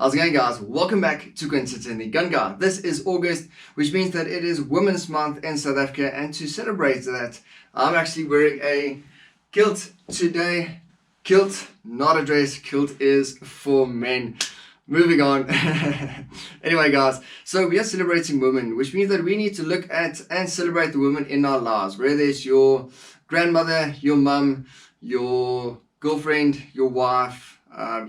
How's it going, guys? Welcome back to Quentin the Gun Guy. This is August, which means that it is Women's Month in South Africa, and to celebrate that, I'm actually wearing a kilt today. Kilt, not a dress. Kilt is for men. Moving on. Anyway, guys, so we are celebrating women, which means that we need to look at and celebrate the women in our lives, whether it's your grandmother, your mum, your girlfriend, your wife,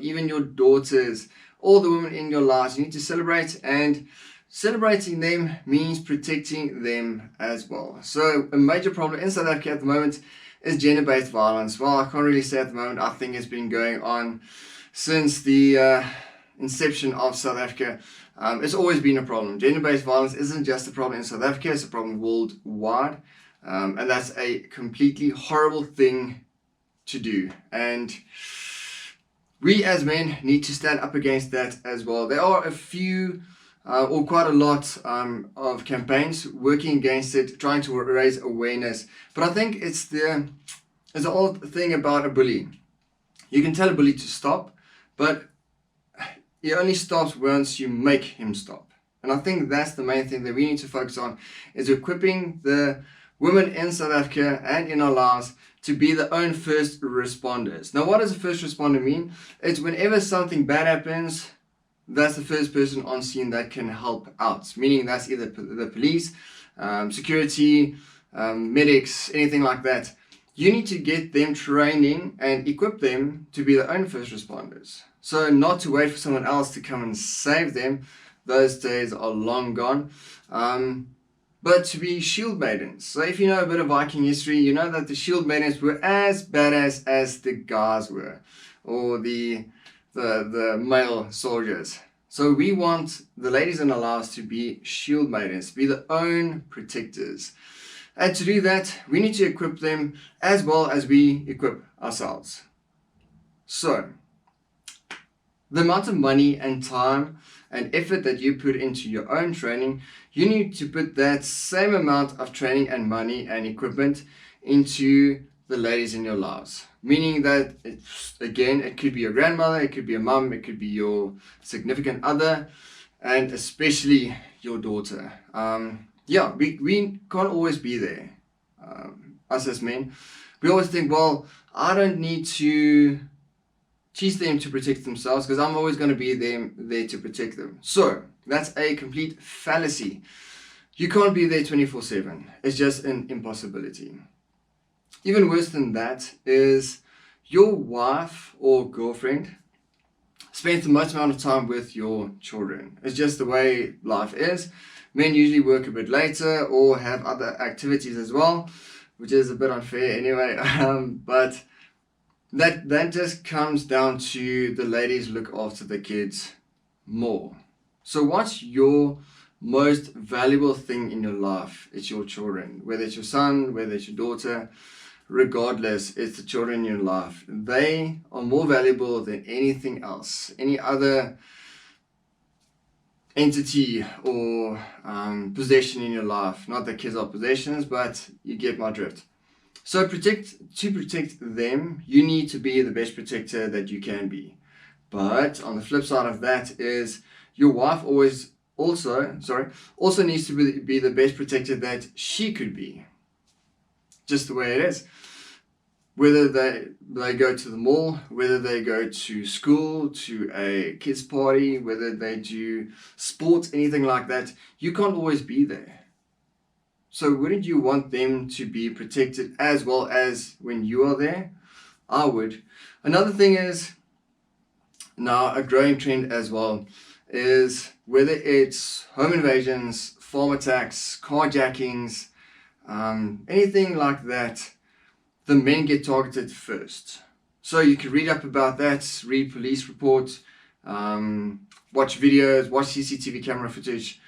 even your daughters, all the women in your lives. You need to celebrate, and celebrating them means protecting them as well. So a major problem in South Africa at the moment is gender-based violence. Well, I can't really say at the moment. I think it's been going on since the inception of South Africa. It's always been a problem. Gender-based violence isn't just a problem in South Africa, it's a problem worldwide. And that's a completely horrible thing to do. And we as men need to stand up against that as well. There are a few or quite a lot of campaigns working against it, trying to raise awareness. But I think it's the old thing about a bully. You can tell a bully to stop, but he only stops once you make him stop. And I think that's the main thing that we need to focus on, is equipping the women in South Africa and in our lives to be their own first responders. Now, what does a first responder mean? It's whenever something bad happens, that's the first person on scene that can help out. Meaning that's either the police, security, medics, anything like that. You need to get them training and equip them to be their own first responders. So not to wait for someone else to come and save them. Those days are long gone. But to be shield maidens. So if you know a bit of Viking history, you know that the shield maidens were as badass as the guys were, or the male soldiers. So we want the ladies in our lives to be shield maidens, be their own protectors. And to do that, we need to equip them as well as we equip ourselves. So the amount of money and time and effort that you put into your own training, you need to put that same amount of training and money and equipment into the ladies in your lives. Meaning that, again, it could be your grandmother, it could be your mum, it could be your significant other, and especially your daughter. We can't always be there. Us as men, we always think, well, I don't need to teach them to protect themselves because I'm always going to be there to protect them. So that's a complete fallacy. You can't be there 24/7. It's just an impossibility. Even worse than that is your wife or girlfriend spends the most amount of time with your children. It's just the way life is. Men usually work a bit later or have other activities as well, which is a bit unfair anyway. But that just comes down to the ladies look after the kids more. So what's your most valuable thing in your life? It's your children. Whether it's your son, whether it's your daughter, regardless, it's the children in your life. They are more valuable than anything else, any other entity or possession in your life. Not that kids are possessions, but you get my drift. So to protect them, you need to be the best protector that you can be. But on the flip side of that is your wife also needs to be the best protector that she could be. Just the way it is. Whether they go to the mall, whether they go to school, to a kids party, whether they do sports, anything like that, you can't always be there. So wouldn't you want them to be protected as well as when you are there? I would. Another thing is, now a growing trend as well, is whether it's home invasions, farm attacks, carjackings, anything like that, the men get targeted first. So you can read up about that, read police reports, watch videos, watch CCTV camera footage.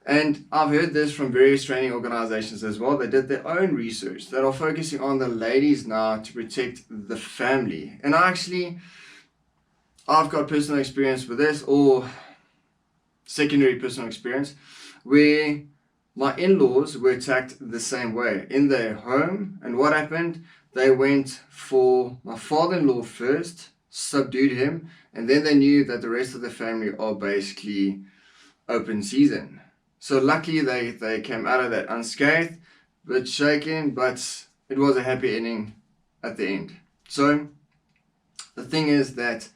And I've heard this from various training organizations as well. They did their own research that are focusing on the ladies now to protect the family. And I've got personal experience with this, or secondary personal experience, where my in-laws were attacked the same way in their home. And what happened? They went for my father-in-law first, subdued him, and then they knew that the rest of the family are basically open season. So luckily they came out of that unscathed, bit shaken, but it was a happy ending at the end. So the thing is that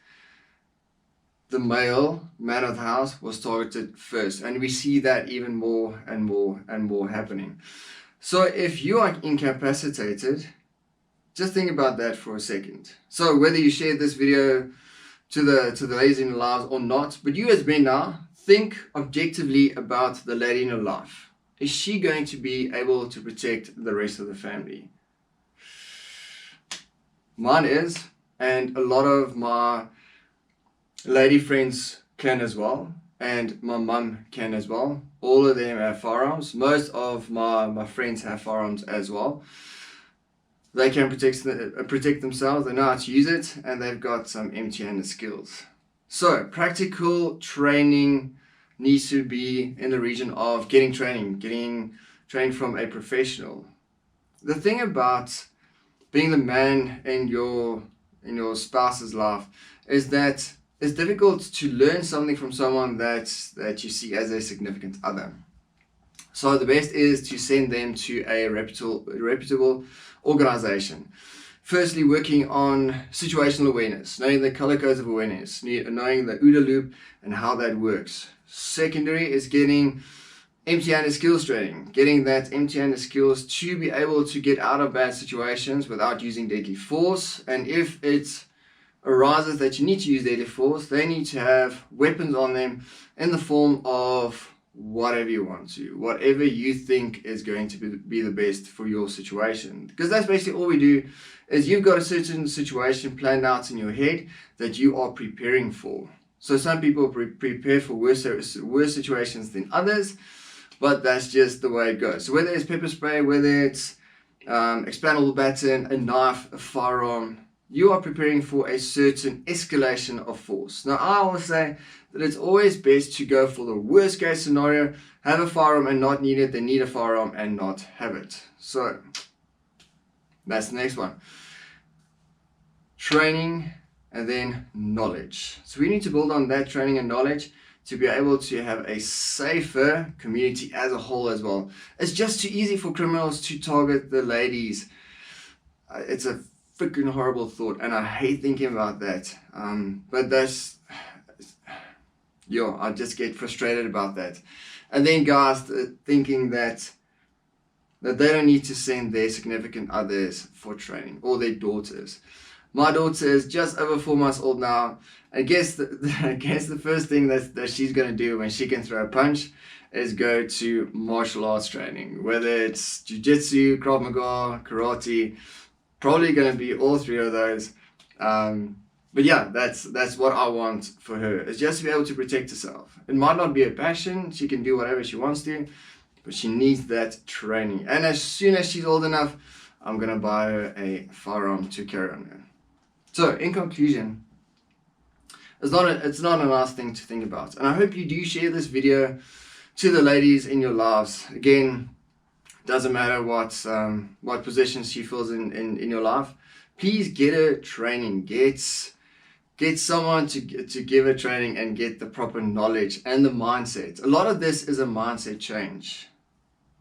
the male man of the house was targeted first, and we see that even more and more and more happening. So if you are incapacitated, just think about that for a second. So whether you share this video to the ladies in your lives or not, but you as men now, think objectively about the lady in your life. Is she going to be able to protect the rest of the family? Mine is, and a lot of my lady friends can as well, and my mum can as well. All of them have firearms. Most of my friends have firearms as well. They can protect themselves, they know how to use it, and they've got some empty-handed skills. So practical training needs to be in the region of getting training from a professional. The thing about being the man in your spouse's life is that it's difficult to learn something from someone that you see as a significant other. So the best is to send them to a reputable organization. Firstly, working on situational awareness, knowing the color codes of awareness, knowing the OODA loop and how that works. Secondary is getting empty-handed skills training, getting that empty-handed skills to be able to get out of bad situations without using deadly force. And if it arises that you need to use deadly force, they need to have weapons on them in the form of whatever you want to, whatever you think is going to be the best for your situation. Because that's basically all we do, is you've got a certain situation planned out in your head that you are preparing for. So some people prepare for worse situations than others, but that's just the way it goes. So whether it's pepper spray, whether it's expandable baton, a knife, a firearm, you are preparing for a certain escalation of force. Now, I always say that it's always best to go for the worst case scenario, have a firearm and not need it, then need a firearm and not have it. So that's the next one. Training and then knowledge. So we need to build on that training and knowledge to be able to have a safer community as a whole as well. It's just too easy for criminals to target the ladies. It's a freaking horrible thought, and I hate thinking about that. But that's, I just get frustrated about that. And then guys thinking that they don't need to send their significant others for training, or their daughters. My daughter is just over 4 months old now. I guess the first thing that she's going to do when she can throw a punch is go to martial arts training, whether it's jiu-jitsu, Krav Maga, karate. Probably going to be all three of those. But yeah, that's what I want for her, is just to be able to protect herself. It might not be a passion, she can do whatever she wants to, but she needs that training. And as soon as she's old enough, I'm going to buy her a firearm to carry on her. So in conclusion, it's not a nice thing to think about. And I hope you do share this video to the ladies in your lives. Again, doesn't matter what position she fills in your life. Please get her training. Get someone to give her training and get the proper knowledge and the mindset. A lot of this is a mindset change.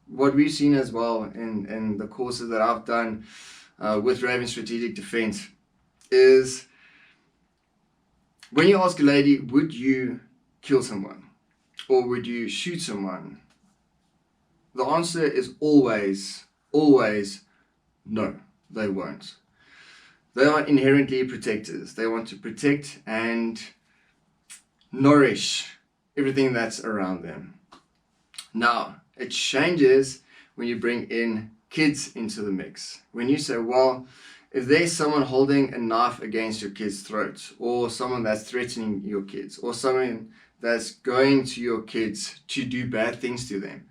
What we've seen as well in the courses that I've done with Raven Strategic Defense is when you ask a lady, would you kill someone or would you shoot someone? The answer is always no, they won't. They are inherently protectors. They want to protect and nourish everything that's around them. Now, it changes when you bring in kids into the mix. When you say, well, if there's someone holding a knife against your kid's throat, or someone that's threatening your kids, or someone that's going to your kids to do bad things to them,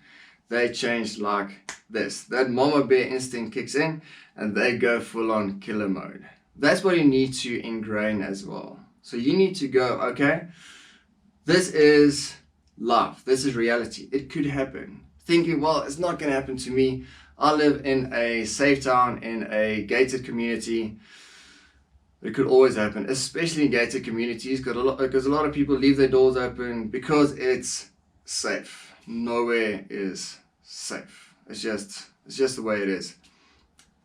they change like this. That mama bear instinct kicks in and they go full on killer mode. That's what you need to ingrain as well. So you need to go, okay, this is life, this is reality, it could happen. Thinking, well, it's not going to happen to me. I live in a safe town, in a gated community. It could always happen, especially in gated communities, because a lot of people leave their doors open because it's safe. Nowhere is safe. It's just the way it is.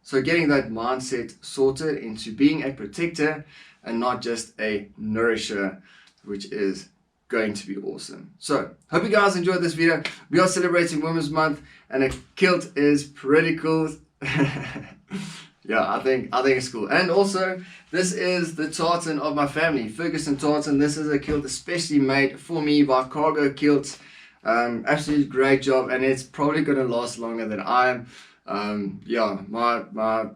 So getting that mindset sorted into being a protector and not just a nourisher, which is going to be awesome. So hope you guys enjoyed this video. We are celebrating Women's Month, and a kilt is pretty cool. Yeah, I think it's cool. And also, this is the tartan of my family, Ferguson tartan. This is a kilt especially made for me by Cargo Kilts. Absolutely great job, and it's probably going to last longer than I am. Yeah, my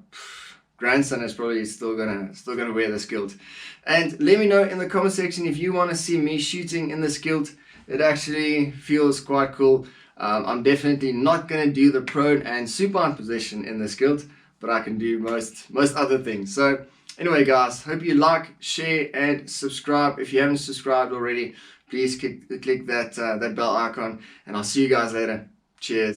grandson is probably still gonna wear this kilt. And let me know in the comment section if you want to see me shooting in this kilt. It actually feels quite cool. I'm definitely not gonna do the prone and supine position in this kilt, but I can do most other things. So anyway, guys, hope you like, share, and subscribe. If you haven't subscribed already, please click that bell icon, and I'll see you guys later. Cheers.